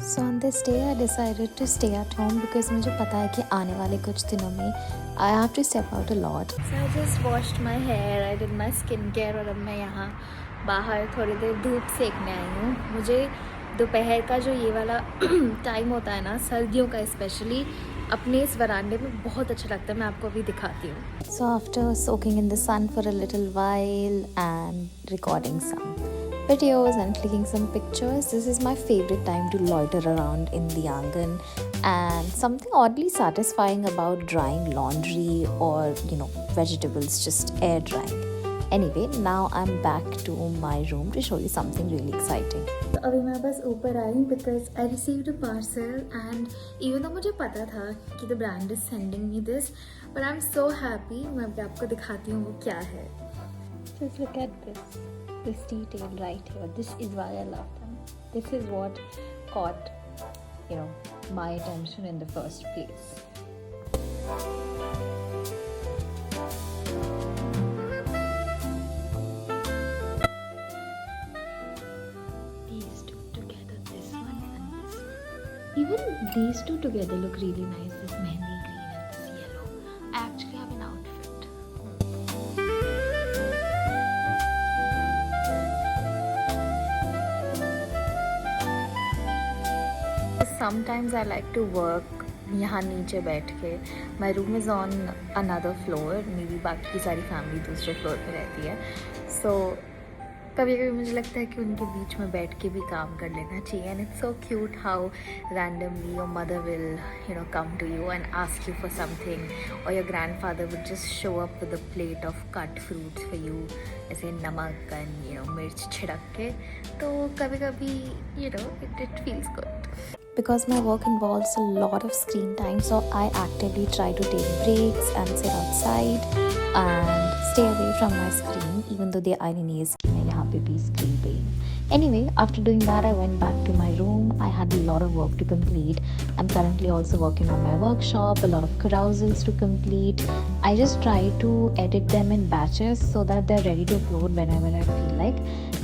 So on this day I decided to stay at home because मुझे पता है कि आने वाले कुछ दिनों में I have to step out a lot. So I just washed my hair, I did my skincare और अब मैं यहाँ बाहर थोड़ी देर धूप सेकने आई हूँ. मुझे दोपहर का जो ये वाला टाइम होता है ना, सर्दियों का स्पेशली, अपने इस वरांडे में बहुत अच्छा लगता है. मैं आपको अभी दिखाती हूँ. So after soaking in the sun for a little while and recording some videos and clicking some pictures, this is my favorite time to loiter around in the angan, and something oddly satisfying about drying laundry or vegetables just air drying. Anyway, now I'm back to my room to show you something really exciting. तो अभी मैं बस ऊपर आई because I received a parcel and even though मुझे पता था कि the brand is sending me this, but I'm so happy. मैं अभी आपको दिखाती हूँ वो क्या है. Just look at this detail right here. This is why I love them. This is what caught my attention in the first place. These two together, this one and this one. Even these two together look really nice. This mehndi green and this yellow. I actually have an outfit. Sometimes I like to work यहाँ नीचे बैठ के. My room is on another floor. मेरी बाकी सारी family दूसरे floor पे रहती है. So कभी कभी मुझे लगता है कि उनके बीच में बैठ के भी काम कर लेना चाहिए. And it's so cute how randomly your mother will come to you and ask you for something, or your grandfather would just show up with a plate of cut fruits for you, ऐसे नमक and मिर्च छिड़क के. तो कभी कभी it feels good. Because my work involves a lot of screen time, so I actively try to take breaks and sit outside and stay away from my screen, even though the irony is कि मैं यहाँ पे भी screen पे. Anyway, after doing that, I went back to my room. I had a lot of work to complete. I'm currently also working on my workshop, a lot of carousels to complete. I just try to edit them in batches so that they're ready to upload whenever I feel like.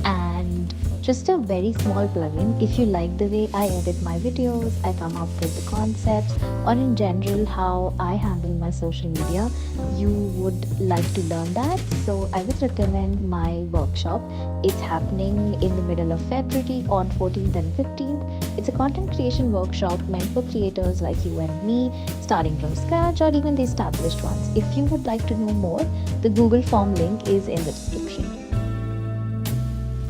And just a very small plugin, if you like the way I edit my videos, I come up with the concepts, or in general how I handle my social media, you would like to learn that, so I would recommend my workshop. It's happening in the middle of February on 14th and 15th. It's a content creation workshop meant for creators like you and me, starting from scratch or even the established ones. If you would like to know more, the Google form link is in the description.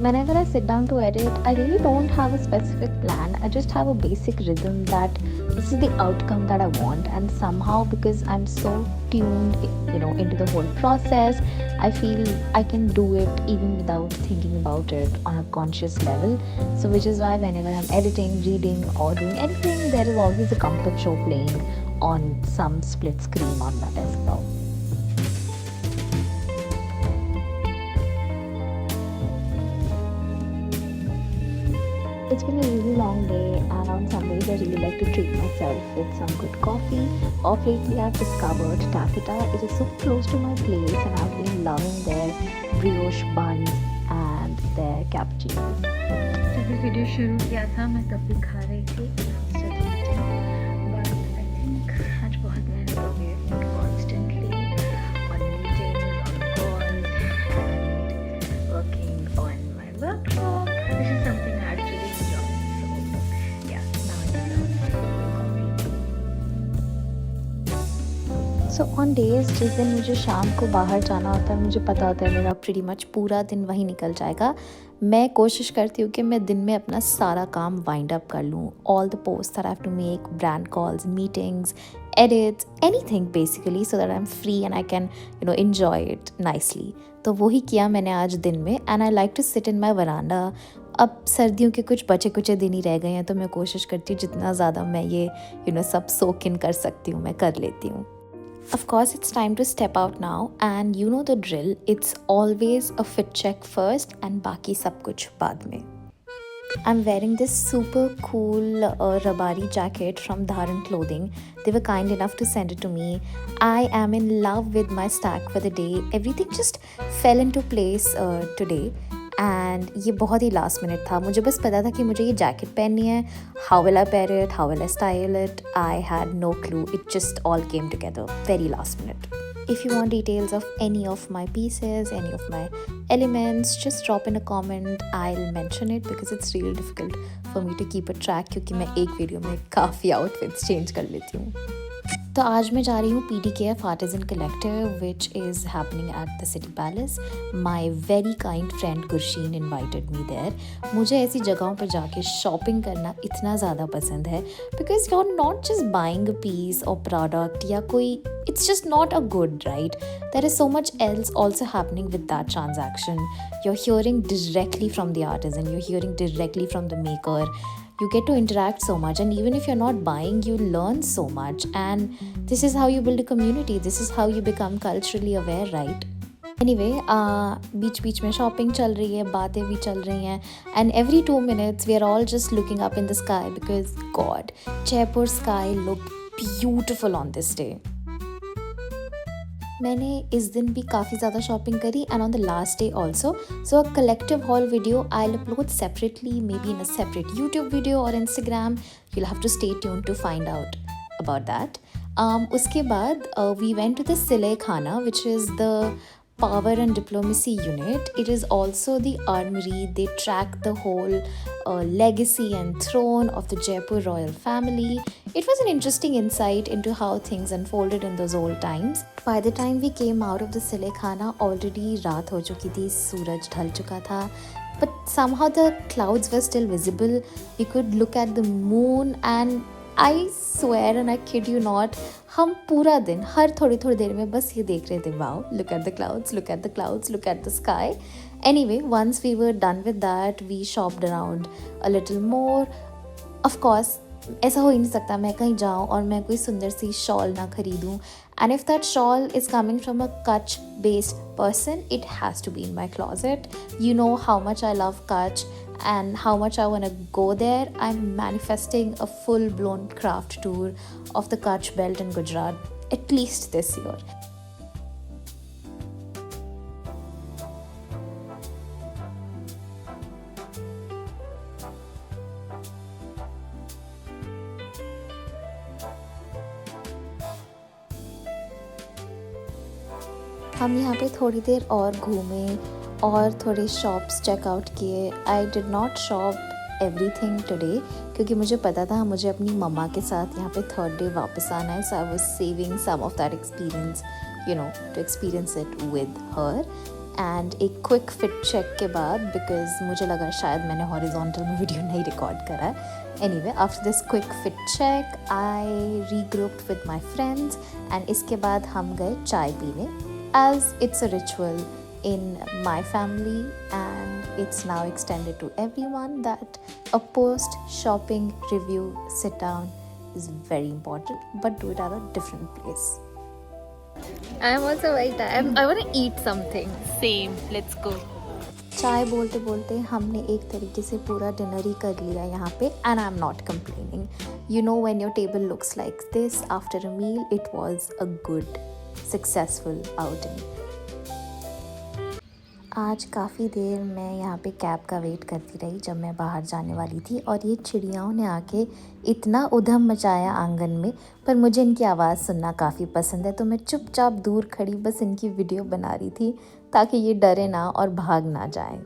Whenever I sit down to edit, I really don't have a specific plan. I just have a basic rhythm that this is the outcome that I want, and somehow because I'm so tuned into the whole process, I feel I can do it even without thinking about it on a conscious level. So which is why whenever I'm editing, reading or doing anything, there is always a comfort show playing on some split screen on my desktop. It's been a really long day, and on Sundays I really like to treat myself with some good coffee. Of lately I've discovered Taffeta. It is so close to my place and I've been loving their brioche buns and their cappuccinos. जब video शुरू किया था मैं तब भी खा रही थी, but I think आज बहुत मेहनत हो गई है constantly on meetings, on calls and working on my workshop. This is something I actually So on days जिस दिन मुझे शाम को बाहर जाना होता है, मुझे पता होता है मेरा pretty much पूरा दिन वहीं निकल जाएगा, मैं कोशिश करती हूँ कि मैं दिन में अपना सारा काम वाइंड अप कर लूँ. All the posts that I have to make, brand calls, meetings, edits, anything basically, so that I'm free and I can enjoy it nicely. तो वही किया मैंने आज दिन में, and I like to sit in my veranda. अब सर्दियों के कुछ बचे कुचे दिन ही रह गए हैं, तो मैं कोशिश करती हूँ जितना ज़्यादा मैं ये सब soak in कर सकती हूँ मैं कर लेती हूँ. Of course, it's time to step out now, and you know the drill. It's always a fit check first and बाकी सब कुछ बाद में. I'm wearing this super cool Rabari jacket from Dharan Clothing. They were kind enough to send it to me. I am in love with my stack for the day. Everything just fell into place today. And ये बहुत ही last minute था. मुझे बस पता था कि मुझे ये जैकेट पहननी है. How will I pair it, how will I style it, I had no clue. It just all came together very last minute. If you want details of any of my pieces, any of my elements, just drop in a comment. I'll mention it because it's really difficult for me to keep a track क्योंकि मैं एक video में काफ़ी outfits change कर लेती हूँ. तो आज मैं जा रही हूँ PDKF Artisan Collective which is happening at the City Palace. My very kind friend Gursheen invited me there. मुझे ऐसी जगहों पर जाके शॉपिंग करना इतना ज़्यादा पसंद है because you're not just buying a piece or product या कोई, it's just not a good, right? There is so much else also happening with that transaction. You're hearing directly from the artisan, you're hearing directly from the maker. You get to interact so much, and even if you're not buying, you learn so much, and this is how you build a community. This is how you become culturally aware, right? Anyway, बीच में shopping चल रही है, बातें भी चल रही हैं, and every 2 minutes we are all just looking up in the sky because God, Jaipur sky looked beautiful on this day. मैंने इस दिन भी काफ़ी ज़्यादा शॉपिंग करी and on the last day also. So a collective hall video I upload separately, may be in a separate YouTube video और Instagram. you'll have to stay tuned to find out about that. उसके बाद we went to the Silay Khana, which is the Power and Diplomacy Unit. It is also the armory. They track the whole legacy and throne of the Jaipur royal family. It was an interesting insight into how things unfolded in those old times. By the time we came out of the Silay Khana, already रात हो चुकी थी, सूरज ढल चुका था. But somehow the clouds were still visible. We could look at the moon and I swear and I kid you not, हम पूरा दिन हर थोड़ी थोड़ी देर में बस ये देख रहे थे, wow, look at the clouds, look at the clouds, look at the sky. Anyway, once we were done with that, we shopped around a little more. Of course, ऐसा हो ही नहीं सकता मैं कहीं जाऊँ और मैं कोई सुंदर सी शॉल ना खरीदूँ. And if that shawl is coming from a Kutch based person, it has to be in my closet. You know how much I love Kutch and how much I want to go there. I'm manifesting a full blown craft tour of the Kutch belt in Gujarat at least this year. हम यहाँ पे थोड़ी देर और घूमे और थोड़े shops checkout किए. I did not shop everything today क्योंकि मुझे पता था मुझे अपनी मम्मा के साथ यहाँ पे थर्ड डे वापस आना है. So I was saving some of that experience, you know, to experience it with her. And एक क्विक फिट चेक के बाद, बिकॉज मुझे लगा शायद मैंने हॉरिजॉन्टल में वीडियो नहीं रिकॉर्ड करा है. Anyway, after this quick fit check, I regrouped with my friends and इसके बाद हम गए चाय पीने. As it's a ritual in my family and it's now extended to everyone that a post-shopping review sit-down is very important, but do it at a different place. I am also very tired. I want to eat something. Same. Let's go. चाय बोलते बोलते हमने एक तरीके से पूरा dinner ही कर लिया यहाँ पे and I'm not complaining. You know, when your table looks like this after a meal, it was a good, successful outing. आज काफ़ी देर मैं यहाँ पे कैब का वेट करती रही जब मैं बाहर जाने वाली थी और ये चिड़ियाओं ने आके इतना उधम मचाया आंगन में. पर मुझे इनकी आवाज़ सुनना काफ़ी पसंद है तो मैं चुपचाप दूर खड़ी बस इनकी वीडियो बना रही थी ताकि ये डरे ना और भाग ना जाए.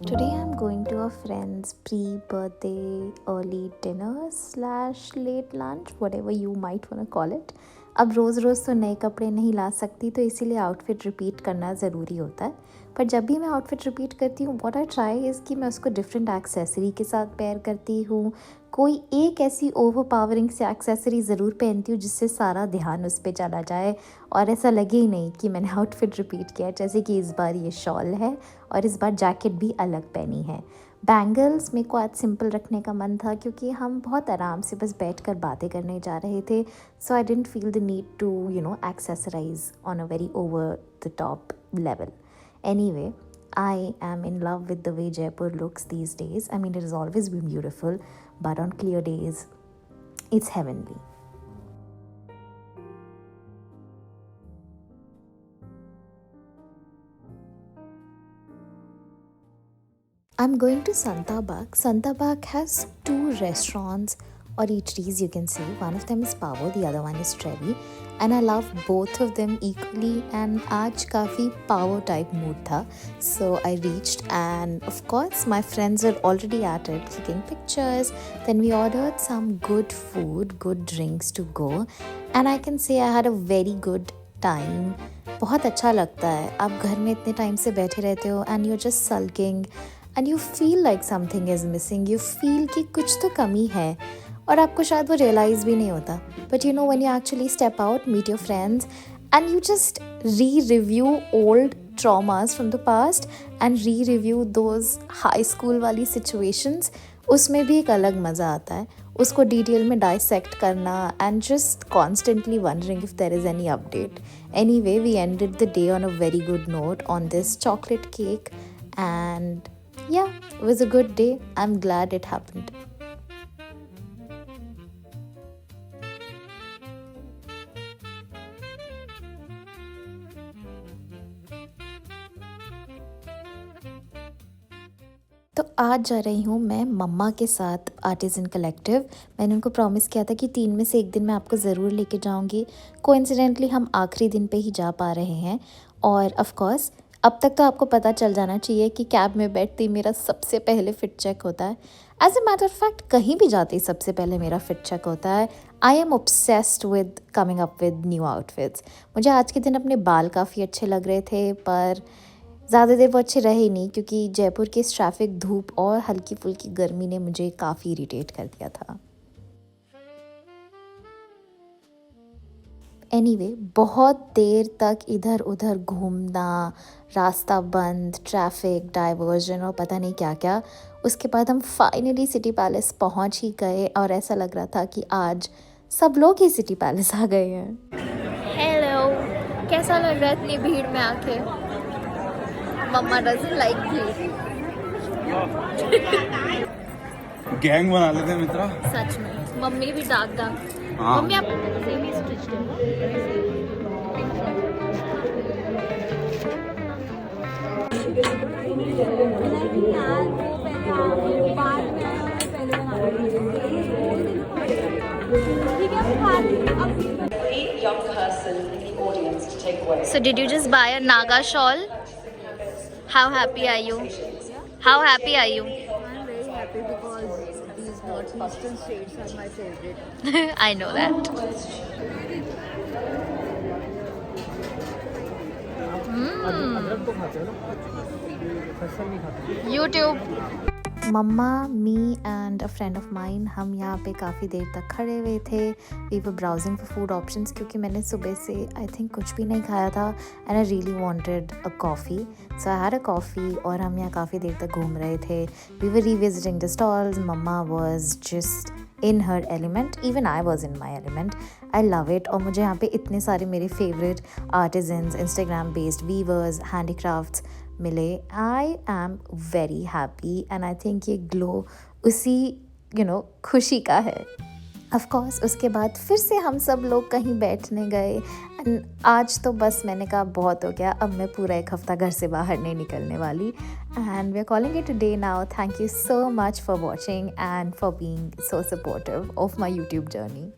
Today I'm going to a friend's pre-birthday early dinner / late lunch, whatever you might want to call it. अब रोज़ रोज़ तो नए कपड़े नहीं ला सकती तो इसीलिए आउटफिट रिपीट करना ज़रूरी होता है. पर जब भी मैं आउटफिट रिपीट करती हूँ, व्हाट आई ट्राई इज़ कि मैं उसको डिफरेंट एक्सेसरी के साथ पेयर करती हूँ. कोई एक ऐसी ओवरपावरिंग से एक्सेसरी ज़रूर पहनती हूँ जिससे सारा ध्यान उस पर चला जाए और ऐसा लगे ही नहीं कि मैंने आउटफिट रिपीट किया. जैसे कि इस बार ये शॉल है और इस बार जैकेट भी अलग पहनी है. बैंगल्स मेरे को आज सिंपल रखने का मन था क्योंकि हम बहुत आराम से बस बैठकर बातें करने जा रहे थे. So I didn't feel the need to accessorize on a very over the top level. Anyway, I am in love with the way Jaipur looks these days. I mean, it has always been beautiful, but on clear days, it's heavenly. I'm going to Santabag. Santabag has two restaurants or eateries, you can say. One of them is Pavo, the other one is Trevi. And I love both of them equally. And आज काफ़ी Pavo type mood था. So I reached, and of course my friends were already at it, clicking pictures. Then we ordered some good food, good drinks to go. And I can say I had a very good time. बहुत अच्छा लगता है. आप घर में इतने time से बैठे रहते हो and you're just sulking and you feel like something is missing. You feel कि कुछ तो कमी है और आपको शायद वो रियलाइज़ भी नहीं होता. But you know, when you actually step out, meet your friends and you just re-review old traumas from the past and re-review those high school वाली situations, उसमें भी एक अलग मज़ा आता है. उसको डिटेल में डाइसेक्ट करना and just constantly wondering if there is any update. Anyway, we ended the day on a very good note on this chocolate cake, and yeah, it was a good day. I'm glad it happened. तो आज जा रही हूँ मैं मम्मा के साथ artisan collective. मैंने उनको प्रॉमिस किया था कि 3 में से एक दिन मैं आपको ज़रूर लेके जाऊँगी. कोइंसिडेंटली हम आखिरी दिन पे ही जा पा रहे हैं. और ऑफ कोर्स अब तक तो आपको पता चल जाना चाहिए कि कैब में बैठते ही मेरा सबसे पहले फ़िट चेक होता है. As a matter of fact कहीं भी जाते ही सबसे पहले मेरा फ़िट चेक होता है. I am obsessed with coming up with new outfits. मुझे आज के दिन अपने बाल काफ़ी अच्छे लग रहे थे, पर ज़्यादा देर वो अच्छे रहे ही नहीं क्योंकि जयपुर की इस ट्रैफिक, धूप और हल्की फुल्की गर्मी ने मुझे काफ़ी इरिटेट कर दिया था. एनीवे, बहुत देर तक इधर उधर घूमना, रास्ता बंद, ट्रैफिक, डाइवर्जन और पता नहीं क्या क्या. उसके बाद हम फाइनली सिटी पैलेस पहुंच ही गए और ऐसा लग रहा था कि आज सब लोग ही सिटी पैलेस आ गए हैं. हेलो, कैसा लग रहा है इतनी भीड़ में आके? मम्मा doesn't like भीड़. गैंग बना लेते हैं मित्रा. सच में मम्मी भी डाक. हाँ. मम्मी आप semi stitched Young person in the audience to take away. So did you just buy a Naga shawl? How happy are you? How happy are you? I'm very happy because these northeastern states are my favorite. I know that. YouTube. मम्मा, me and a friend of mine, हम यहाँ पे काफ़ी देर तक खड़े हुए थे. We were browsing for food options क्योंकि मैंने सुबह से आई थिंक कुछ भी नहीं खाया था and I really wanted a coffee. So I had a coffee और हम यहाँ काफ़ी देर तक घूम रहे थे. We were revisiting the stalls. Mama was just in her element. Even I was in my element. I love it. और मुझे यहाँ पे इतने सारे मेरे favourite artisans, Instagram based weavers, handicrafts मिले. I am very happy and I think ये glow उसी खुशी का है. ऑफ कोर्स उसके बाद फिर से हम सब लोग कहीं बैठने गए एंड आज तो बस मैंने कहा बहुत हो गया, अब मैं पूरा एक हफ्ता घर से बाहर नहीं निकलने वाली. And we are calling it a day now. Thank you so much for watching and for being so supportive of my YouTube journey.